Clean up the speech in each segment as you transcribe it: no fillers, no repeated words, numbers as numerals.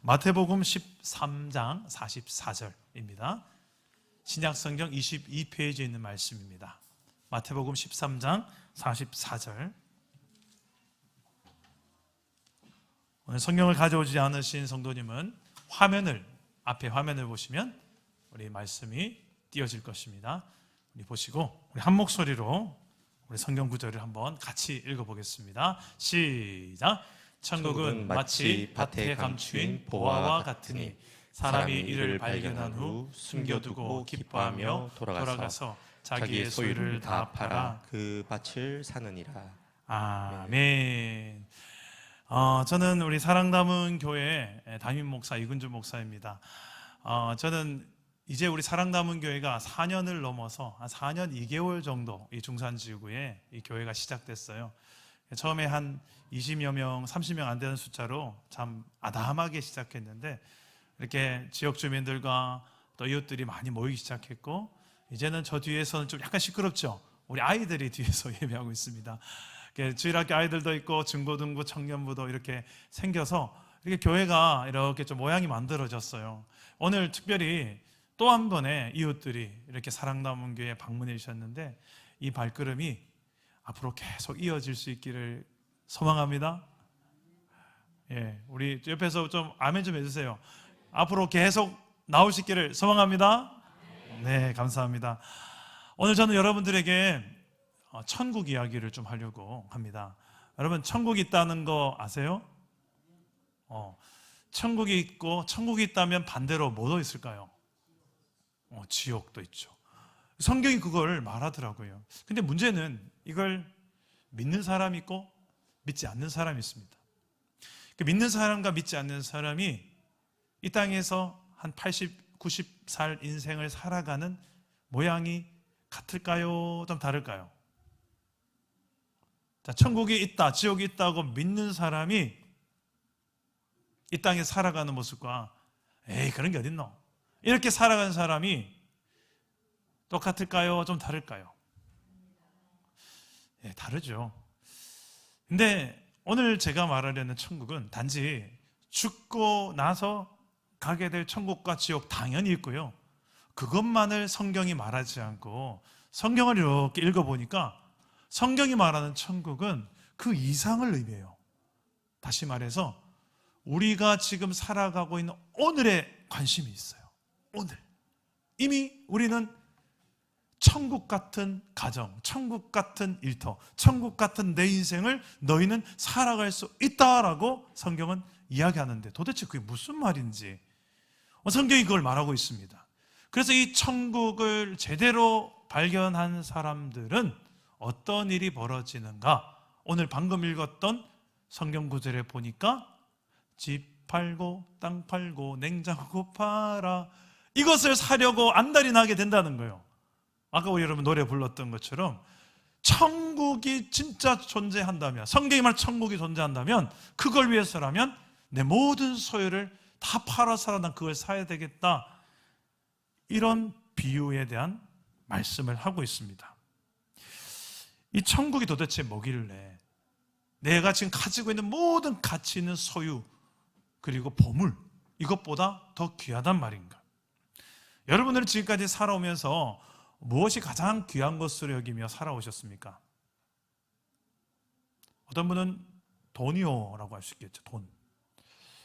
마태복음 13장 44절입니다. 신약성경 22페이지에 있는 말씀입니다. 마태복음 13장 44절. 오늘 성경을 가져오지 않으신 성도님은 앞에 화면을 보시면 우리 말씀이 띄어질 것입니다. 우리 보시고 우리 한 목소리로 우리 성경 구절을 한번 같이 읽어보겠습니다. 시작. 천국은 마치 밭에 감추인 보화와 같으니 사람이 이를 발견한 후 숨겨두고 기뻐하며 돌아가서 자기의 소유를 다 팔아 그 밭을 사느니라. 아멘. 저는 우리 사랑 담은 교회 담임 목사 이근주 목사입니다. 저는 이제 우리 사랑 담은 교회가 4년을 넘어서 한 4년 2개월 정도 이 중산지구에 이 교회가 시작됐어요. 처음에 한 20여 명, 30명 안 되는 숫자로 참 아담하게 시작했는데 이렇게 지역 주민들과 또 이웃들이 많이 모이기 시작했고, 이제는 저 뒤에서는 좀 약간 시끄럽죠. 우리 아이들이 뒤에서 예배하고 있습니다. 주일학교 아이들도 있고 중고등부, 청년부도 이렇게 생겨서 이렇게 교회가 이렇게 좀 모양이 만들어졌어요. 오늘 특별히 또 한 번의 이웃들이 이렇게 사랑남은 교회에 방문해 주셨는데 이 발걸음이 앞으로 계속 이어질 수 있기를 소망합니다. 예, 우리 옆에서 좀 아멘 좀 해주세요. 앞으로 계속 나오시기를 소망합니다. 네, 감사합니다. 오늘 저는 여러분들에게 천국 이야기를 좀 하려고 합니다. 여러분, 천국이 있다는 거 아세요? 천국이 있고, 천국이 있다면 반대로 뭐도 있을까요? 지옥도 있죠. 성경이 그걸 말하더라고요. 근데 문제는 이걸 믿는 사람이 있고 믿지 않는 사람이 있습니다. 믿는 사람과 믿지 않는 사람이 이 땅에서 한 80, 90살 인생을 살아가는 모양이 같을까요? 좀 다를까요? 자, 천국이 있다, 지옥이 있다고 믿는 사람이 이 땅에 살아가는 모습과 에이 그런 게 어딨노? 이렇게 살아가는 사람이 똑같을까요? 좀 다를까요? 예, 다르죠. 근데 오늘 제가 말하려는 천국은 단지 죽고 나서 가게 될 천국과 지옥 당연히 있고요. 그것만을 성경이 말하지 않고 성경을 이렇게 읽어보니까 성경이 말하는 천국은 그 이상을 의미해요. 다시 말해서 우리가 지금 살아가고 있는 오늘에 관심이 있어요. 오늘. 이미 우리는 천국 같은 가정, 천국 같은 일터, 천국 같은 내 인생을 너희는 살아갈 수 있다라고 성경은 이야기하는데 도대체 그게 무슨 말인지 성경이 그걸 말하고 있습니다. 그래서 이 천국을 제대로 발견한 사람들은 어떤 일이 벌어지는가? 오늘 방금 읽었던 성경 구절에 보니까 집 팔고 땅 팔고 냉장고 팔아 이것을 사려고 안달이 나게 된다는 거예요. 아까 우리 여러분 노래 불렀던 것처럼 천국이 진짜 존재한다면, 성경이 말하는 천국이 존재한다면 그걸 위해서라면 내 모든 소유를 다 팔아서라도 난 그걸 사야 되겠다, 이런 비유에 대한 말씀을 하고 있습니다. 이 천국이 도대체 뭐길래 내가 지금 가지고 있는 모든 가치 있는 소유 그리고 보물, 이것보다 더 귀하단 말인가? 여러분들은 지금까지 살아오면서 무엇이 가장 귀한 것으로 여기며 살아오셨습니까? 어떤 분은 돈이요라고 할 수 있겠죠. 돈.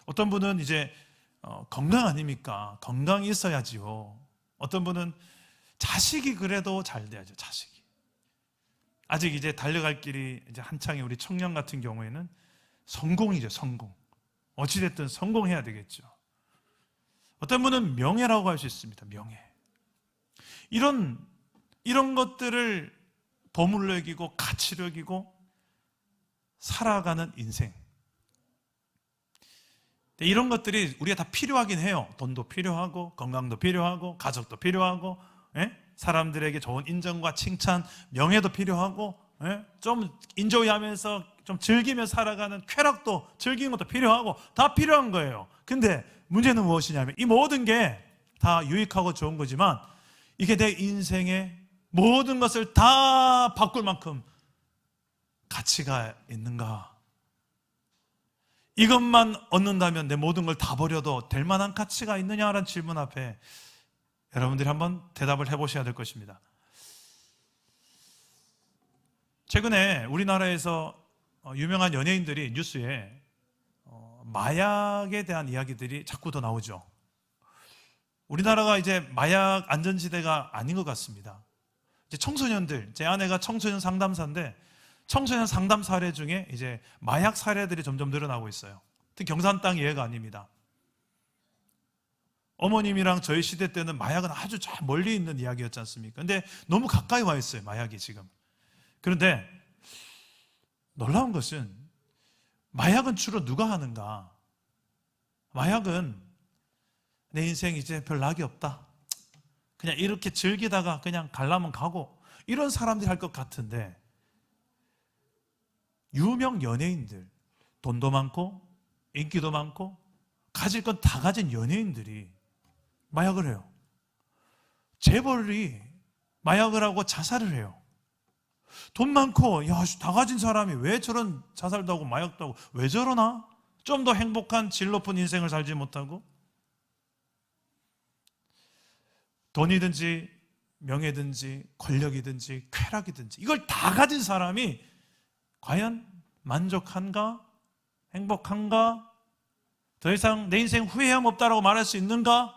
어떤 분은 이제 건강 아닙니까? 건강이 있어야지요. 어떤 분은 자식이 그래도 잘 돼야죠. 자식이. 아직 이제 달려갈 길이 이제 한창의 우리 청년 같은 경우에는 성공이죠. 성공. 어찌됐든 성공해야 되겠죠. 어떤 분은 명예라고 할 수 있습니다. 명예. 이런 것들을 보물로 여기고 가치로 여기고 살아가는 인생. 이런 것들이 우리가 다 필요하긴 해요. 돈도 필요하고 건강도 필요하고 가족도 필요하고, 예? 사람들에게 좋은 인정과 칭찬, 명예도 필요하고, 예? 좀 인조이하면서 좀 즐기며 살아가는 쾌락도, 즐기는 것도 필요하고 다 필요한 거예요. 근데 문제는 무엇이냐면 이 모든 게 다 유익하고 좋은 거지만 이게 내 인생의 모든 것을 다 바꿀 만큼 가치가 있는가? 이것만 얻는다면 내 모든 걸 다 버려도 될 만한 가치가 있느냐라는 질문 앞에 여러분들이 한번 대답을 해보셔야 될 것입니다. 최근에 우리나라에서 유명한 연예인들이 뉴스에 마약에 대한 이야기들이 자꾸 더 나오죠. 우리나라가 이제 마약 안전지대가 아닌 것 같습니다. 이제 청소년들, 제 아내가 청소년 상담사인데 청소년 상담 사례 중에 이제 마약 사례들이 점점 늘어나고 있어요. 특히 경산 땅 예가 아닙니다. 어머님이랑 저희 시대 때는 마약은 아주 저 멀리 있는 이야기였지 않습니까? 근데 너무 가까이 와 있어요, 마약이 지금. 그런데 놀라운 것은 마약은 주로 누가 하는가? 마약은 내 인생 이제 별 낙이 없다. 그냥 이렇게 즐기다가 그냥 가려면 가고 이런 사람들이 할 것 같은데 유명 연예인들, 돈도 많고 인기도 많고 가질 건 다 가진 연예인들이 마약을 해요. 재벌이 마약을 하고 자살을 해요. 돈 많고 다 가진 사람이 왜 저런 자살도 하고 마약도 하고 왜 저러나? 좀 더 행복한 질 높은 인생을 살지 못하고 돈이든지 명예든지 권력이든지 쾌락이든지 이걸 다 가진 사람이 과연 만족한가? 행복한가? 더 이상 내 인생 후회함 없다라고 말할 수 있는가?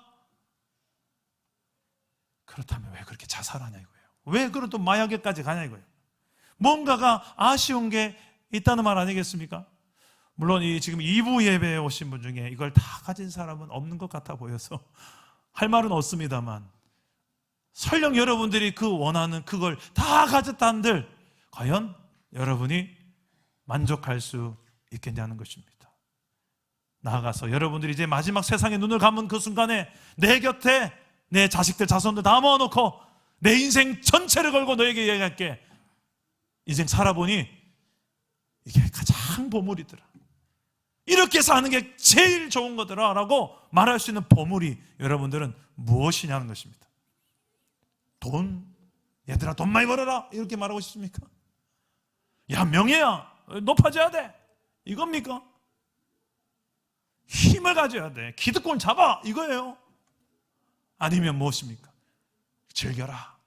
그렇다면 왜 그렇게 자살하냐 이거예요. 왜 그런 또 마약에까지 가냐 이거예요. 뭔가가 아쉬운 게 있다는 말 아니겠습니까? 물론 지금 2부 예배에 오신 분 중에 이걸 다 가진 사람은 없는 것 같아 보여서 할 말은 없습니다만 설령 여러분들이 그 원하는 그걸 다 가졌다는들 과연 여러분이 만족할 수 있겠냐는 것입니다. 나아가서 여러분들이 이제 마지막 세상에 눈을 감은 그 순간에 내 곁에 내 자식들 자손들 다 모아놓고 내 인생 전체를 걸고 너에게 얘기할게. 인생 살아보니 이게 가장 보물이더라. 이렇게 사는 게 제일 좋은 거더라 라고 말할 수 있는 보물이 여러분들은 무엇이냐는 것입니다. 돈, 얘들아 돈 많이 벌어라 이렇게 말하고 싶습니까? 야 명예야 높아져야 돼 이겁니까? 힘을 가져야 돼 기득권 잡아 이거예요? 아니면 무엇입니까? 즐겨라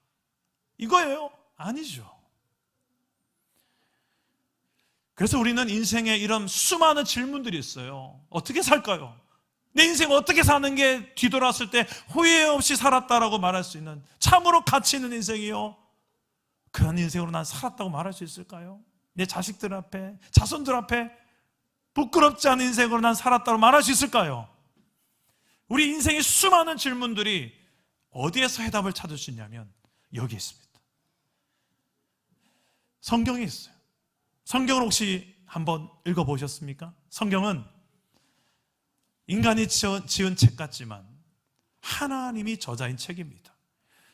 이거예요? 아니죠. 그래서 우리는 인생에 이런 수많은 질문들이 있어요. 어떻게 살까요? 내 인생 어떻게 사는 게 뒤돌았을 때 후회 없이 살았다라고 말할 수 있는 참으로 가치 있는 인생이요? 그런 인생으로 난 살았다고 말할 수 있을까요? 내 자식들 앞에, 자손들 앞에 부끄럽지 않은 인생으로 난 살았다고 말할 수 있을까요? 우리 인생의 수많은 질문들이 어디에서 해답을 찾을 수 있냐면 여기 있습니다. 성경에 있어요. 성경을 혹시 한번 읽어보셨습니까? 성경은 인간이 지은 책 같지만 하나님이 저자인 책입니다.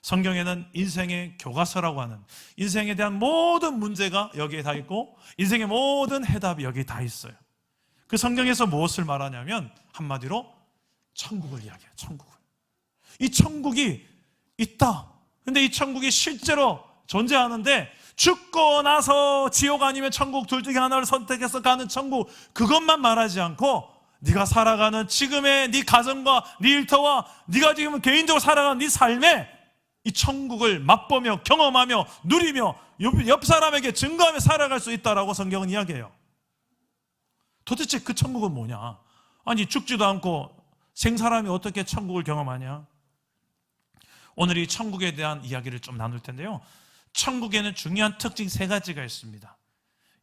성경에는 인생의 교과서라고 하는 인생에 대한 모든 문제가 여기에 다 있고 인생의 모든 해답이 여기에 다 있어요. 그 성경에서 무엇을 말하냐면 한마디로 천국을 이야기해요. 천국을. 이 천국이 있다. 근데 이 천국이 실제로 존재하는데 죽고 나서 지옥 아니면 천국 둘 중에 하나를 선택해서 가는 천국 그것만 말하지 않고 네가 살아가는 지금의 네 가정과 네 일터와 네가 지금 개인적으로 살아가는 네 삶에 이 천국을 맛보며 경험하며 누리며 옆 사람에게 증거하며 살아갈 수 있다라고 성경은 이야기해요. 도대체 그 천국은 뭐냐? 아니 죽지도 않고 생사람이 어떻게 천국을 경험하냐? 오늘 이 천국에 대한 이야기를 좀 나눌 텐데요. 천국에는 중요한 특징 3가지가 있습니다.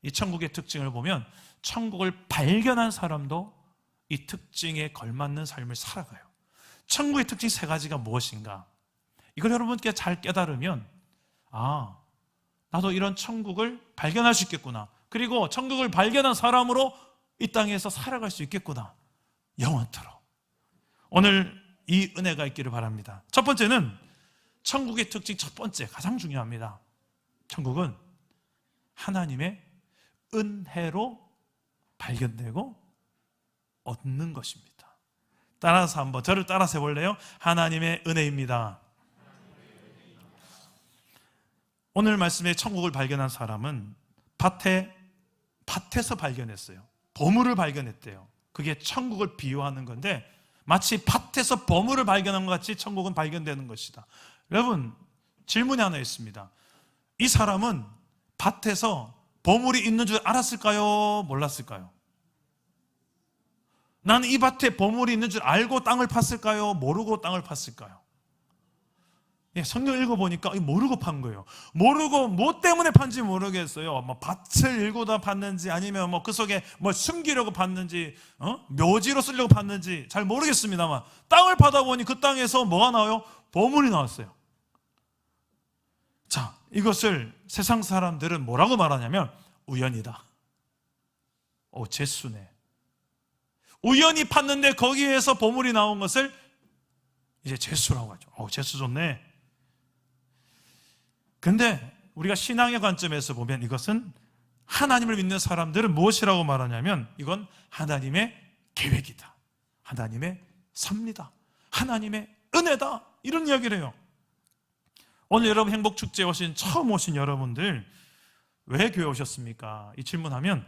이 천국의 특징을 보면 천국을 발견한 사람도 이 특징에 걸맞는 삶을 살아가요. 천국의 특징 3가지가 무엇인가? 이걸 여러분께 잘 깨달으면 나도 이런 천국을 발견할 수 있겠구나. 그리고 천국을 발견한 사람으로 이 땅에서 살아갈 수 있겠구나. 영원토록. 오늘 이 은혜가 있기를 바랍니다. 첫 번째는 천국의 특징 첫 번째 가장 중요합니다. 천국은 하나님의 은혜로 발견되고 얻는 것입니다. 따라서 한번 저를 따라서 해볼래요? 하나님의 은혜입니다. 오늘 말씀에 천국을 발견한 사람은 밭에서 발견했어요. 보물을 발견했대요. 그게 천국을 비유하는 건데 마치 밭에서 보물을 발견한 것 같이 천국은 발견되는 것이다. 여러분, 질문이 하나 있습니다. 이 사람은 밭에서 보물이 있는 줄 알았을까요? 몰랐을까요? 나는 이 밭에 보물이 있는 줄 알고 땅을 팠을까요? 모르고 땅을 팠을까요? 예, 성경 읽어보니까 모르고 판 거예요. 모르고 뭐 때문에 판지 모르겠어요. 뭐 밭을 일고다 팠는지 아니면 뭐 그 속에 뭐 숨기려고 팠는지 묘지로 쓰려고 팠는지 잘 모르겠습니다만 땅을 파다 보니 그 땅에서 뭐가 나와요? 보물이 나왔어요. 자, 이것을 세상 사람들은 뭐라고 말하냐면 우연이다. 재수네. 우연히 팠는데 거기에서 보물이 나온 것을 이제 재수라고 하죠. 재수 좋네. 근데 우리가 신앙의 관점에서 보면 이것은 하나님을 믿는 사람들은 무엇이라고 말하냐면 이건 하나님의 계획이다. 하나님의 섭리다. 하나님의 은혜다. 이런 이야기를 해요. 오늘 여러분 행복축제에 처음 오신 여러분들 왜 교회 오셨습니까? 이 질문하면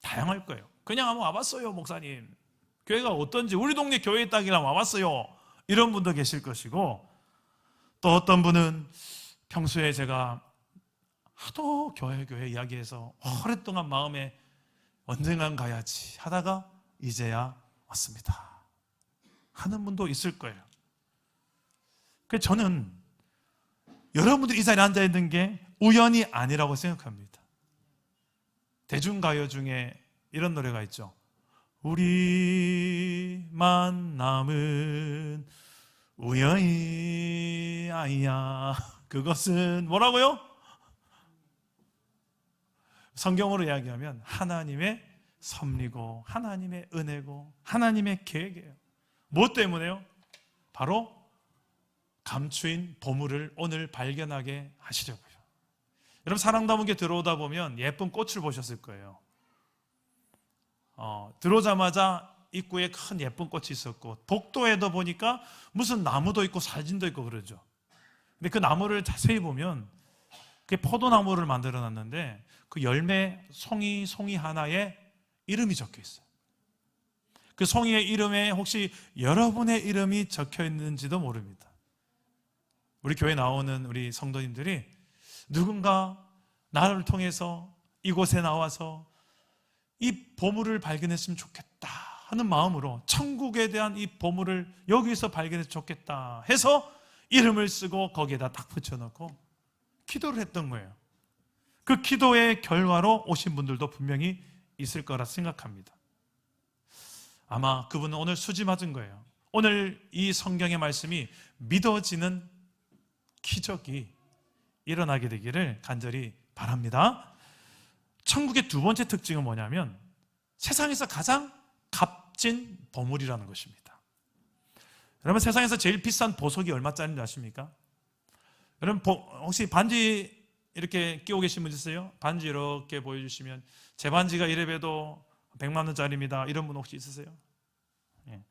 다양할 거예요. 그냥 한번 와봤어요, 목사님. 교회가 어떤지 우리 동네 교회 있다길래 와봤어요. 이런 분도 계실 것이고, 또 어떤 분은 평소에 제가 하도 교회 이야기해서 오랫동안 마음에 언젠간 가야지 하다가 이제야 왔습니다 하는 분도 있을 거예요. 그래서 저는 여러분들이 이 자리에 앉아있는 게 우연이 아니라고 생각합니다. 대중가요 중에 이런 노래가 있죠. 우리 만남은 우연이 아니야. 그것은 뭐라고요? 성경으로 이야기하면 하나님의 섭리고 하나님의 은혜고 하나님의 계획이에요. 무엇 때문에요? 바로 감추인 보물을 오늘 발견하게 하시려고요. 여러분 사랑다문께 들어오다 보면 예쁜 꽃을 보셨을 거예요. 들어오자마자 입구에 큰 예쁜 꽃이 있었고, 복도에도 보니까 무슨 나무도 있고 사진도 있고 그러죠. 근데 그 나무를 자세히 보면 그게 포도나무를 만들어 놨는데 그 열매 송이 하나에 이름이 적혀 있어요. 그 송이의 이름에 혹시 여러분의 이름이 적혀 있는지도 모릅니다. 우리 교회 나오는 우리 성도님들이 누군가 나를 통해서 이곳에 나와서 이 보물을 발견했으면 좋겠다 하는 마음으로 천국에 대한 이 보물을 여기서 발견했으면 좋겠다 해서 이름을 쓰고 거기에다 딱 붙여놓고 기도를 했던 거예요. 그 기도의 결과로 오신 분들도 분명히 있을 거라 생각합니다. 아마 그분은 오늘 수지 맞은 거예요. 오늘 이 성경의 말씀이 믿어지는 기적이 일어나게 되기를 간절히 바랍니다. 천국의 두 번째 특징은 뭐냐면 세상에서 가장 값진 보물이라는 것입니다. 여러분 세상에서 제일 비싼 보석이 얼마짜리인지 아십니까? 여러분 혹시 반지 이렇게 끼고 계신 분 있으세요? 반지 이렇게 보여주시면 제 반지가 이래봬도 100만 원짜리입니다. 이런 분 혹시 있으세요? 예.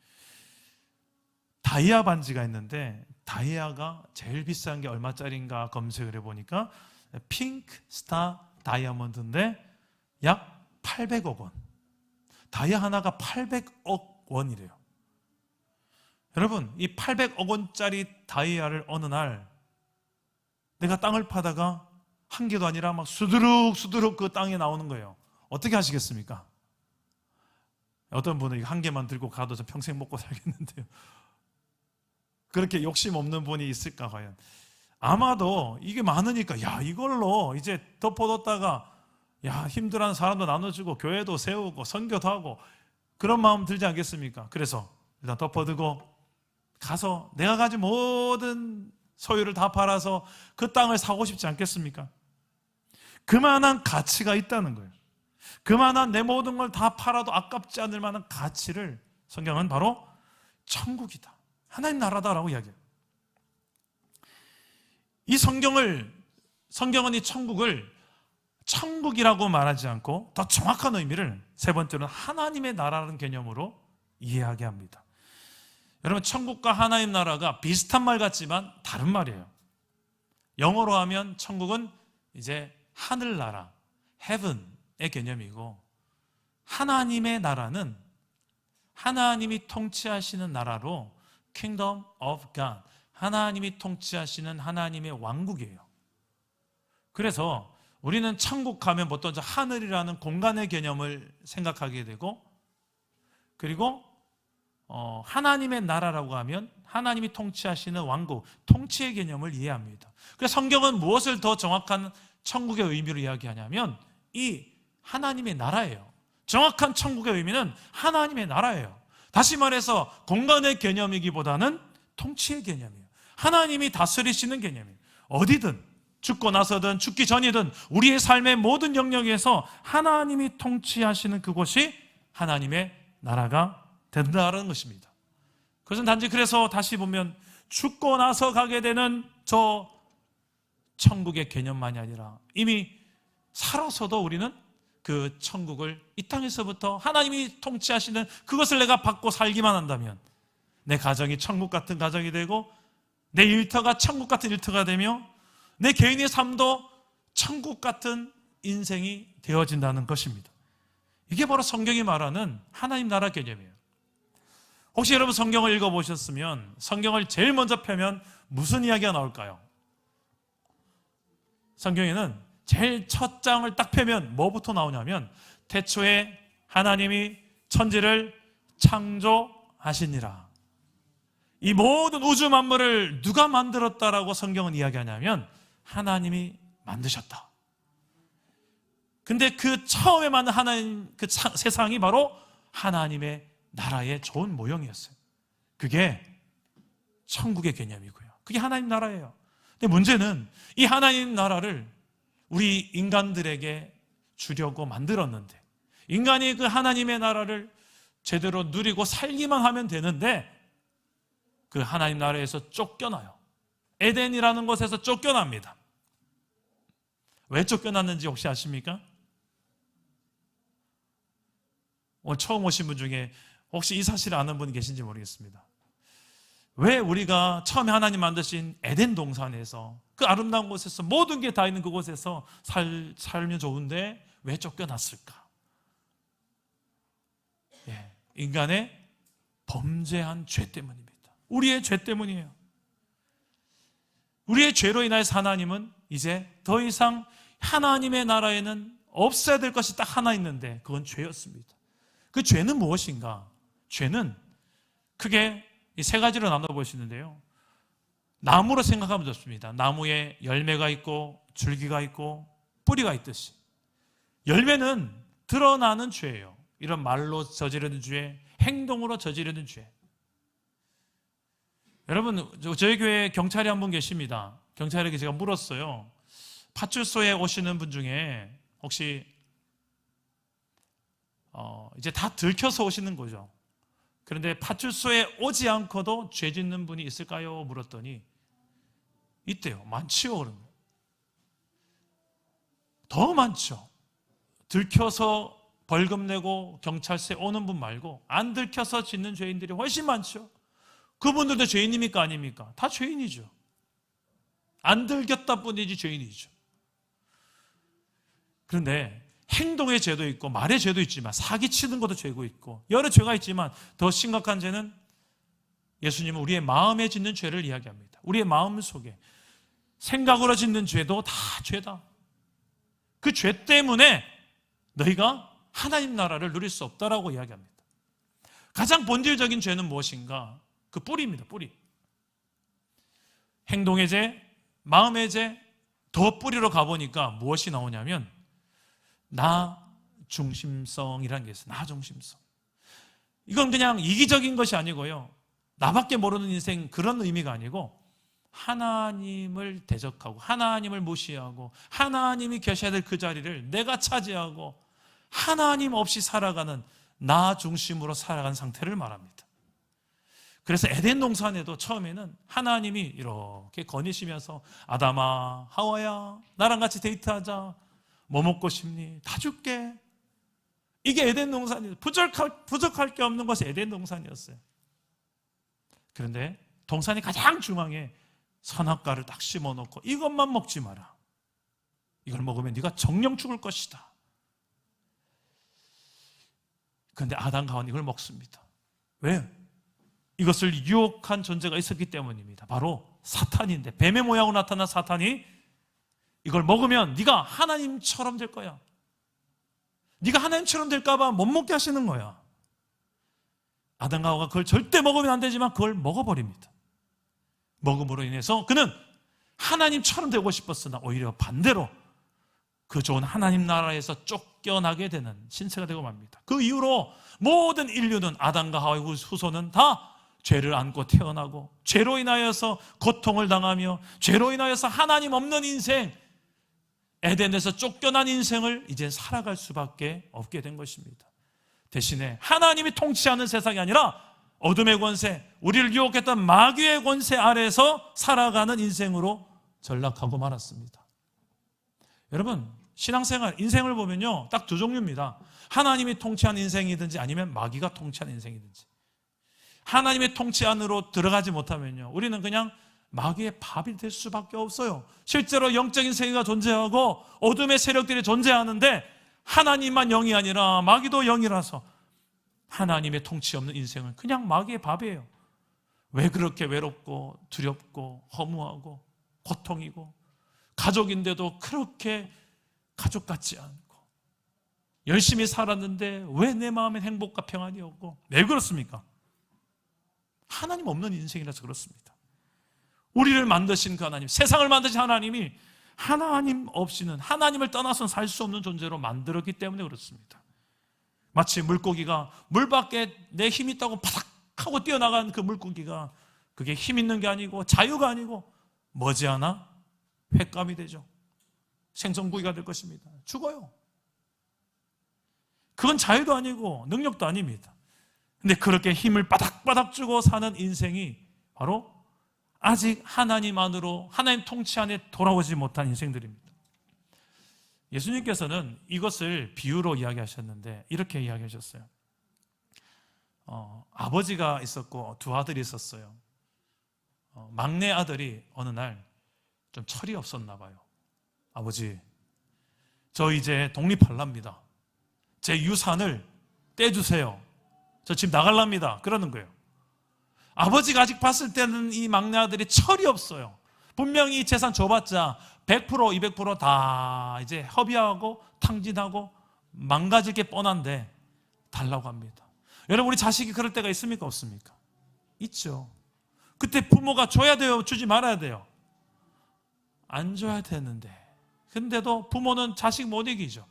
다이아 반지가 있는데 다이아가 제일 비싼 게 얼마짜리인가 검색을 해보니까 핑크 스타 다이아몬드인데 약 800억 원. 다이아 하나가 800억 원이래요. 여러분, 이 800억 원짜리 다이아를 어느 날 내가 땅을 파다가 한 개도 아니라 막 수두룩 그 땅에 나오는 거예요. 어떻게 하시겠습니까? 어떤 분은 한 개만 들고 가도 저 평생 먹고 살겠는데요. 그렇게 욕심 없는 분이 있을까 과연? 아마도 이게 많으니까 야 이걸로 이제 덮어뒀다가 야 힘들어하는 사람도 나눠주고 교회도 세우고 선교도 하고 그런 마음 들지 않겠습니까? 그래서 일단 덮어두고 가서 내가 가진 모든 소유를 다 팔아서 그 땅을 사고 싶지 않겠습니까? 그만한 가치가 있다는 거예요. 그만한 내 모든 걸 다 팔아도 아깝지 않을 만한 가치를 성경은 바로 천국이다, 하나님 나라다라고 이야기해요. 이 성경은 이 천국을 천국이라고 말하지 않고 더 정확한 의미를 세 번째로는 하나님의 나라라는 개념으로 이해하게 합니다. 여러분 천국과 하나님 나라가 비슷한 말 같지만 다른 말이에요. 영어로 하면 천국은 이제 하늘나라, heaven의 개념이고 하나님의 나라는 하나님이 통치하시는 나라로 Kingdom of God, 하나님이 통치하시는 하나님의 왕국이에요. 그래서 우리는 천국 가면 보통 하늘이라는 공간의 개념을 생각하게 되고, 그리고 하나님의 나라라고 하면 하나님이 통치하시는 왕국, 통치의 개념을 이해합니다. 그래서 성경은 무엇을 더 정확한 천국의 의미로 이야기하냐면 이 하나님의 나라예요. 정확한 천국의 의미는 하나님의 나라예요. 다시 말해서 공간의 개념이기보다는 통치의 개념이에요. 하나님이 다스리시는 개념이에요. 어디든, 죽고 나서든 죽기 전이든 우리의 삶의 모든 영역에서 하나님이 통치하시는 그곳이 하나님의 나라가 된다는 것입니다. 그것은 단지 그래서 다시 보면 죽고 나서 가게 되는 저 천국의 개념만이 아니라 이미 살아서도 우리는 그 천국을 이 땅에서부터 하나님이 통치하시는 그것을 내가 받고 살기만 한다면 내 가정이 천국 같은 가정이 되고 내 일터가 천국 같은 일터가 되며 내 개인의 삶도 천국 같은 인생이 되어진다는 것입니다. 이게 바로 성경이 말하는 하나님 나라 개념이에요. 혹시 여러분 성경을 읽어보셨으면 성경을 제일 먼저 펴면 무슨 이야기가 나올까요? 성경에는 제일 첫 장을 딱 펴면 뭐부터 나오냐면 태초에 하나님이 천지를 창조하시니라. 이 모든 우주 만물을 누가 만들었다라고 성경은 이야기하냐면 하나님이 만드셨다. 근데 그 처음에 만든 하나님 그 세상이 바로 하나님의 나라의 좋은 모형이었어요. 그게 천국의 개념이고요. 그게 하나님 나라예요. 근데 문제는 이 하나님 나라를 우리 인간들에게 주려고 만들었는데 인간이 그 하나님의 나라를 제대로 누리고 살기만 하면 되는데 그 하나님 나라에서 쫓겨나요. 에덴이라는 곳에서 쫓겨납니다. 왜 쫓겨났는지 혹시 아십니까? 오늘 처음 오신 분 중에 혹시 이 사실을 아는 분이 계신지 모르겠습니다. 왜 우리가 처음에 하나님 만드신 에덴 동산에서 그 아름다운 곳에서 모든 게 다 있는 그곳에서 살면 좋은데 왜 쫓겨났을까? 인간의 범죄한 죄 때문입니다. 우리의 죄 때문이에요. 우리의 죄로 인하여서 하나님은 이제 더 이상 하나님의 나라에는 없어야 될 것이 딱 하나 있는데 그건 죄였습니다. 그 죄는 무엇인가? 죄는 크게 이 세 가지로 나눠보시는데요. 나무로 생각하면 좋습니다. 나무에 열매가 있고 줄기가 있고 뿌리가 있듯이 열매는 드러나는 죄예요. 이런 말로 저지르는 죄, 행동으로 저지르는 죄. 여러분, 저희 교회에 경찰이 한 분 계십니다. 경찰에게 제가 물었어요. 파출소에 오시는 분 중에 혹시 이제 다 들켜서 오시는 거죠. 그런데 파출소에 오지 않고도 죄 짓는 분이 있을까요? 물었더니 있대요. 많지요. 그러면 더 많죠. 들켜서 벌금 내고 경찰서에 오는 분 말고 안 들켜서 짓는 죄인들이 훨씬 많죠. 그분들도 죄인입니까? 아닙니까? 다 죄인이죠. 안 들켰다 뿐이지 죄인이죠. 그런데 행동의 죄도 있고 말의 죄도 있지만 사기치는 것도 죄고 있고 여러 죄가 있지만 더 심각한 죄는 예수님은 우리의 마음에 짓는 죄를 이야기합니다. 우리의 마음 속에 생각으로 짓는 죄도 다 죄다. 그 죄 때문에 너희가 하나님 나라를 누릴 수 없다라고 이야기합니다. 가장 본질적인 죄는 무엇인가? 그 뿌리입니다. 뿌리. 행동의 죄, 마음의 죄, 더 뿌리로 가보니까 무엇이 나오냐면 나 중심성이라는 게 있어요. 나 중심성. 이건 그냥 이기적인 것이 아니고요. 나밖에 모르는 인생 그런 의미가 아니고 하나님을 대적하고 하나님을 무시하고 하나님이 계셔야 될 그 자리를 내가 차지하고 하나님 없이 살아가는 나 중심으로 살아가는 상태를 말합니다. 그래서 에덴 동산에도 처음에는 하나님이 이렇게 거니시면서 아담아, 하와야, 나랑 같이 데이트하자. 뭐 먹고 싶니? 다 줄게. 이게 에덴 동산이에요. 부족할 게 없는 것이 에덴 동산이었어요. 그런데 동산이 가장 중앙에 선악과를 딱 심어놓고 이것만 먹지 마라. 이걸 먹으면 네가 정령 죽을 것이다. 그런데 아담과 하와는 이걸 먹습니다. 왜? 이것을 유혹한 존재가 있었기 때문입니다. 바로 사탄인데, 뱀의 모양으로 나타난 사탄이 이걸 먹으면 네가 하나님처럼 될 거야, 네가 하나님처럼 될까 봐 못 먹게 하시는 거야. 아담과 하와가 그걸 절대 먹으면 안 되지만 그걸 먹어버립니다. 먹음으로 인해서 그는 하나님처럼 되고 싶었으나 오히려 반대로 그 좋은 하나님 나라에서 쫓겨나게 되는 신세가 되고 맙니다. 그 이후로 모든 인류는, 아담과 하와의 후손은 다 죄를 안고 태어나고 죄로 인하여서 고통을 당하며 죄로 인하여서 하나님 없는 인생, 에덴에서 쫓겨난 인생을 이제 살아갈 수밖에 없게 된 것입니다. 대신에 하나님이 통치하는 세상이 아니라 어둠의 권세, 우리를 유혹했던 마귀의 권세 아래에서 살아가는 인생으로 전락하고 말았습니다. 여러분, 신앙생활, 인생을 보면요, 딱 두 종류입니다. 하나님이 통치하는 인생이든지 아니면 마귀가 통치하는 인생이든지. 하나님의 통치 안으로 들어가지 못하면요, 우리는 그냥 마귀의 밥이 될 수밖에 없어요. 실제로 영적인 세계가 존재하고 어둠의 세력들이 존재하는데 하나님만 영이 아니라 마귀도 영이라서 하나님의 통치 없는 인생은 그냥 마귀의 밥이에요. 왜 그렇게 외롭고 두렵고 허무하고 고통이고, 가족인데도 그렇게 가족 같지 않고, 열심히 살았는데 왜 내 마음엔 행복과 평안이 없고, 왜 그렇습니까? 하나님 없는 인생이라서 그렇습니다. 우리를 만드신 그 하나님, 세상을 만드신 하나님이 하나님 없이는, 하나님을 떠나서는 살 수 없는 존재로 만들었기 때문에 그렇습니다. 마치 물고기가 물 밖에 내 힘이 있다고 바닥 하고 뛰어나간 그 물고기가, 그게 힘 있는 게 아니고 자유가 아니고 머지않아 횟감이 되죠. 생선구이가 될 것입니다. 죽어요. 그건 자유도 아니고 능력도 아닙니다. 근데 그렇게 힘을 바닥바닥 주고 사는 인생이 바로 아직 하나님 안으로, 하나님 통치 안에 돌아오지 못한 인생들입니다. 예수님께서는 이것을 비유로 이야기하셨는데 이렇게 이야기하셨어요. 아버지가 있었고 두 아들이 있었어요. 막내 아들이 어느 날 좀 철이 없었나 봐요. 아버지, 저 이제 독립할랍니다. 제 유산을 떼주세요. 저 집 나갈랍니다. 그러는 거예요. 아버지가 아직 봤을 때는 이 막내 아들이 철이 없어요. 분명히 재산 줘봤자 100%, 200% 다 이제 허비하고 탕진하고 망가질 게 뻔한데 달라고 합니다. 여러분, 우리 자식이 그럴 때가 있습니까? 없습니까? 있죠. 그때 부모가 줘야 돼요? 주지 말아야 돼요? 안 줘야 되는데, 근데도 부모는 자식 못 이기죠.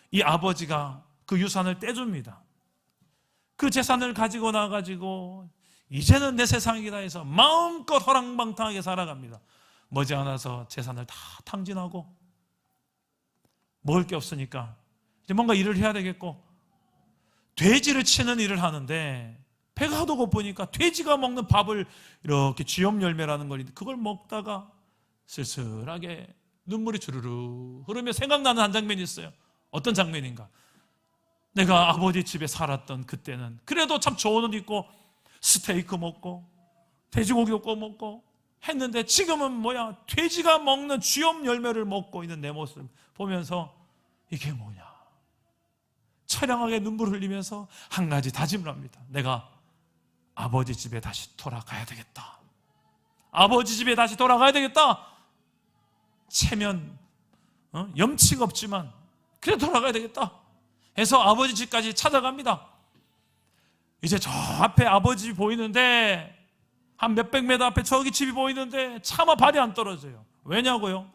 이 아버지가 그 유산을 떼줍니다. 그 재산을 가지고 나가지고 이제는 내 세상이다 해서 마음껏 허랑방탕하게 살아갑니다. 머지않아서 재산을 다 탕진하고 먹을 게 없으니까 이제 뭔가 일을 해야 되겠고, 돼지를 치는 일을 하는데 배가 하도 고프니까 돼지가 먹는 밥을, 이렇게 쥐염 열매라는 걸, 그걸 먹다가 쓸쓸하게 눈물이 주르르 흐르며 생각나는 한 장면이 있어요. 어떤 장면인가? 내가 아버지 집에 살았던 그때는 그래도 참 좋은 옷 입고 스테이크 먹고 돼지고기 구워 먹고 했는데, 지금은 뭐야? 돼지가 먹는 쥐염 열매를 먹고 있는 내 모습 보면서 이게 뭐냐? 처량하게 눈물 흘리면서 한 가지 다짐을 합니다. 내가 아버지 집에 다시 돌아가야 되겠다. 아버지 집에 다시 돌아가야 되겠다. 체면, 염치가 없지만 그래 돌아가야 되겠다 해서 아버지 집까지 찾아갑니다. 이제 저 앞에 아버지 집이 보이는데, 한 몇백 메터 앞에 저기 집이 보이는데 차마 발이 안 떨어져요. 왜냐고요?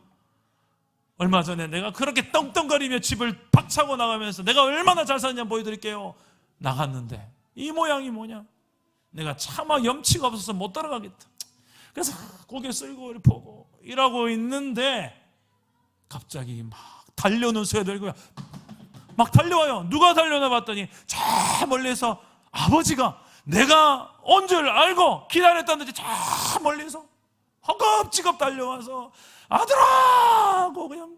얼마 전에 내가 그렇게 떵떵거리며 집을 박차고 나가면서 내가 얼마나 잘 사느냐 보여드릴게요. 나갔는데 이 모양이 뭐냐? 내가 차마 염치가 없어서 못 따라가겠다. 그래서 고개 쓸고 보고 일하고 있는데 갑자기 막 달려오는 새들이 막 달려와요. 누가 달려나 봤더니 저 멀리서 아버지가 내가 온 줄 알고 기다렸다는지 저 멀리서 허겁지겁 달려와서 아들아 하고 그냥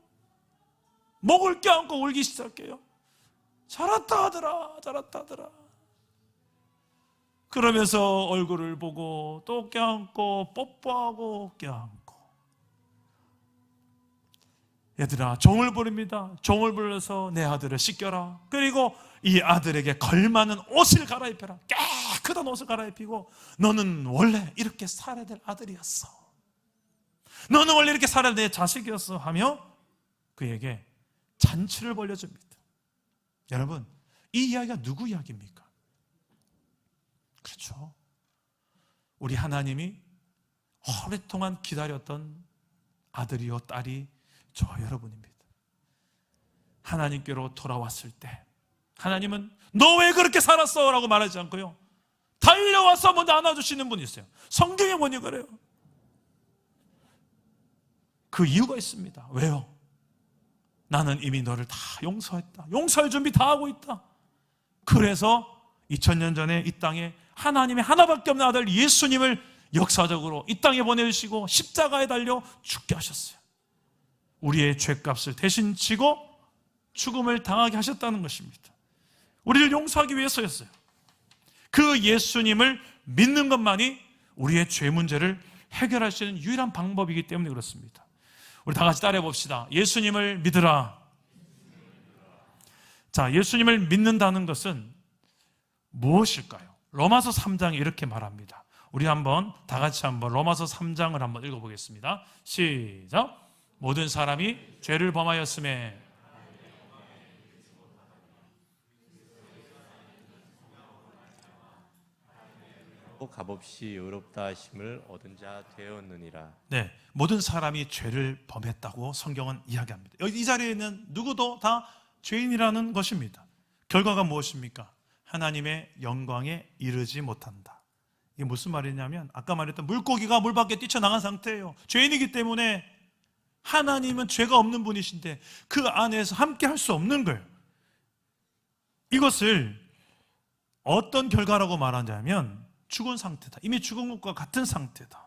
목을 껴안고 울기 시작해요. 잘했다 아들아, 잘했다 아들아. 그러면서 얼굴을 보고 또 껴안고 뽀뽀하고 껴안고, 얘들아 종을 부릅니다. 종을 불러서 내 아들을 씻겨라. 그리고 이 아들에게 걸맞는 옷을 갈아입혀라. 깨끗한 옷을 갈아입히고 너는 원래 이렇게 살아야 될 아들이었어. 너는 원래 이렇게 살아야 될 내 자식이었어 하며 그에게 잔치를 벌려줍니다. 여러분, 이 이야기가 누구 이야기입니까? 그렇죠. 우리 하나님이 오랫동안 기다렸던 아들이요 딸이 저 여러분입니다. 하나님께로 돌아왔을 때 하나님은 너 왜 그렇게 살았어? 라고 말하지 않고요, 달려와서 먼저 안아주시는 분이 있어요. 성경에 보니 그래요. 그 이유가 있습니다. 왜요? 나는 이미 너를 다 용서했다. 용서할 준비 다 하고 있다. 그래서 2000년 전에 이 땅에 하나님의 하나밖에 없는 아들 예수님을 역사적으로 이 땅에 보내주시고 십자가에 달려 죽게 하셨어요. 우리의 죄값을 대신 지고 죽음을 당하게 하셨다는 것입니다. 우리를 용서하기 위해서였어요. 그 예수님을 믿는 것만이 우리의 죄 문제를 해결할 수 있는 유일한 방법이기 때문에 그렇습니다. 우리 다 같이 따라해 봅시다. 예수님을 믿으라. 자, 예수님을 믿는다는 것은 무엇일까요? 로마서 3장에 이렇게 말합니다. 우리 한번 다 같이 한번 로마서 3장을 한번 읽어보겠습니다. 시작. 모든 사람이 죄를 범하였음에 값없이 의롭다 하심을 얻은 자 되었느니라. 네, 모든 사람이 죄를 범했다고 성경은 이야기합니다. 여기 이 자리에 있는 누구도 다 죄인이라는 것입니다. 결과가 무엇입니까? 하나님의 영광에 이르지 못한다. 이게 무슨 말이냐면 아까 말했던 물고기가 물 밖에 뛰쳐나간 상태예요. 죄인이기 때문에 하나님은 죄가 없는 분이신데 그 안에서 함께 할 수 없는 거예요. 이것을 어떤 결과라고 말하냐면 죽은 상태다. 이미 죽은 것과 같은 상태다.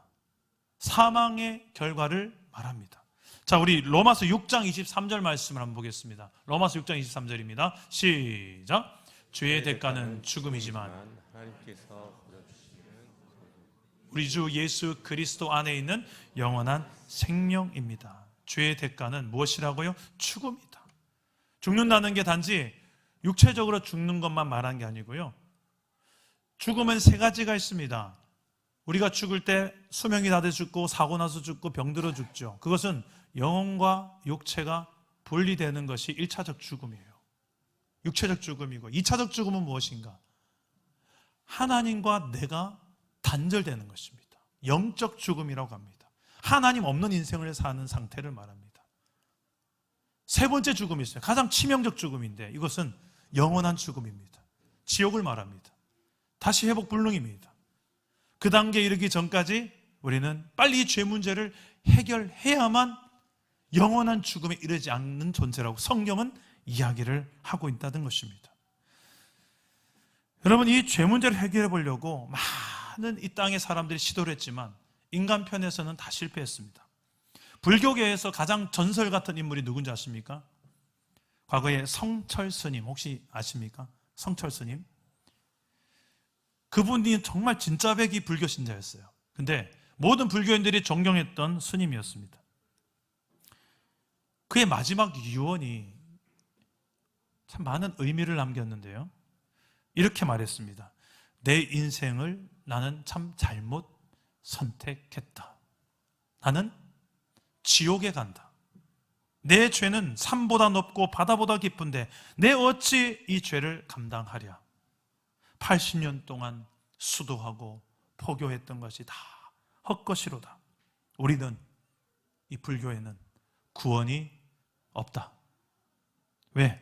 사망의 결과를 말합니다. 자, 우리 로마서 6장 23절 말씀을 한번 보겠습니다. 로마서 6장 23절입니다. 시작. 죄의 대가는 죽음이지만 하나님께서 보여주시는 우리 주 예수 그리스도 안에 있는 영원한 생명입니다. 죄의 대가는 무엇이라고요? 죽음이다. 죽는다는 게 단지 육체적으로 죽는 것만 말한 게 아니고요, 죽음은 세 가지가 있습니다. 우리가 죽을 때 수명이 다 돼 죽고 사고 나서 죽고 병들어 죽죠. 그것은 영혼과 육체가 분리되는 것이 1차적 죽음이에요. 육체적 죽음이고 2차적 죽음은 무엇인가? 하나님과 내가 단절되는 것입니다. 영적 죽음이라고 합니다. 하나님 없는 인생을 사는 상태를 말합니다. 세 번째 죽음이 있어요. 가장 치명적 죽음인데 이것은 영원한 죽음입니다. 지옥을 말합니다. 다시 회복 불능입니다. 그 단계에 이르기 전까지 우리는 빨리 이 죄 문제를 해결해야만 영원한 죽음에 이르지 않는 존재라고 성경은 이야기를 하고 있다는 것입니다. 여러분, 이 죄 문제를 해결해 보려고 많은 이 땅의 사람들이 시도를 했지만 인간 편에서는 다 실패했습니다. 불교계에서 가장 전설 같은 인물이 누군지 아십니까? 과거에 성철 스님 혹시 아십니까? 성철 스님. 그분이 정말 진짜 백이 불교 신자였어요. 근데 모든 불교인들이 존경했던 스님이었습니다. 그의 마지막 유언이 참 많은 의미를 남겼는데요, 이렇게 말했습니다. 내 인생을 나는 참 잘못 선택했다. 나는 지옥에 간다. 내 죄는 산보다 높고 바다보다 깊은데 내 어찌 이 죄를 감당하랴. 80년 동안 수도하고 포교했던 것이 다 헛것이로다. 우리는, 이 불교에는 구원이 없다. 왜?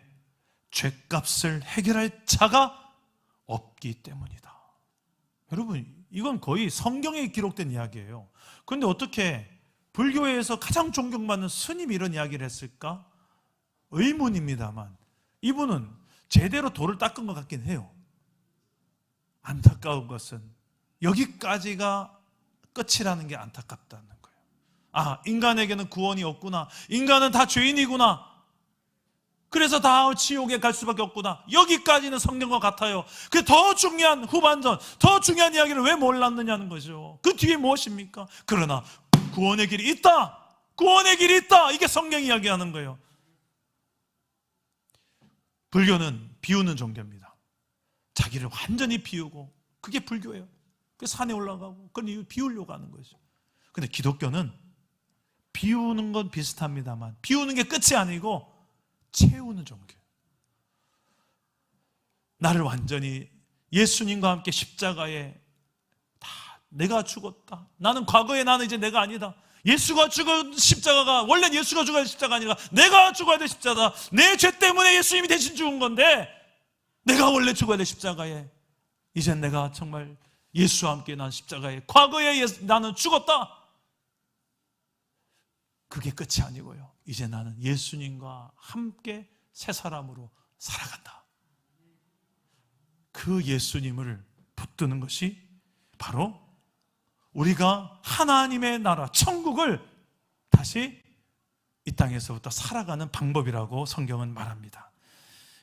죄값을 해결할 자가 없기 때문이다. 여러분, 이건 거의 성경에 기록된 이야기예요. 그런데 어떻게 불교에서 가장 존경받는 스님이 이런 이야기를 했을까? 의문입니다만 이분은 제대로 돌을 닦은 것 같긴 해요. 안타까운 것은 여기까지가 끝이라는 게 안타깝다는 거예요. 아, 인간에게는 구원이 없구나. 인간은 다 죄인이구나. 그래서 다 지옥에 갈 수밖에 없구나. 여기까지는 성경과 같아요. 그 더 중요한 후반전, 더 중요한 이야기를 왜 몰랐느냐는 거죠. 그 뒤에 무엇입니까? 그러나 구원의 길이 있다. 구원의 길이 있다. 이게 성경이 이야기하는 거예요. 불교는 비우는 종교입니다. 자기를 완전히 비우고, 그게 불교예요. 그 산에 올라가고, 그건 이유 비우려고 하는 거죠. 근데 기독교는 비우는 건 비슷합니다만 비우는 게 끝이 아니고 채우는 종교예요. 나를 완전히 예수님과 함께 십자가에 다 내가 죽었다. 나는 과거에 나는 이제 내가 아니다. 예수가 죽은 십자가가 원래 예수가 죽어야 될 십자가 아니라 내가 죽어야 될 십자가다. 내 죄 때문에 예수님이 대신 죽은 건데 내가 원래 죽어야 될 십자가에 이젠 내가 정말 예수와 함께 난 십자가에 과거에 나는 죽었다. 그게 끝이 아니고요. 이제 나는 예수님과 함께 새 사람으로 살아간다. 그 예수님을 붙드는 것이 바로 우리가 하나님의 나라, 천국을 다시 이 땅에서부터 살아가는 방법이라고 성경은 말합니다.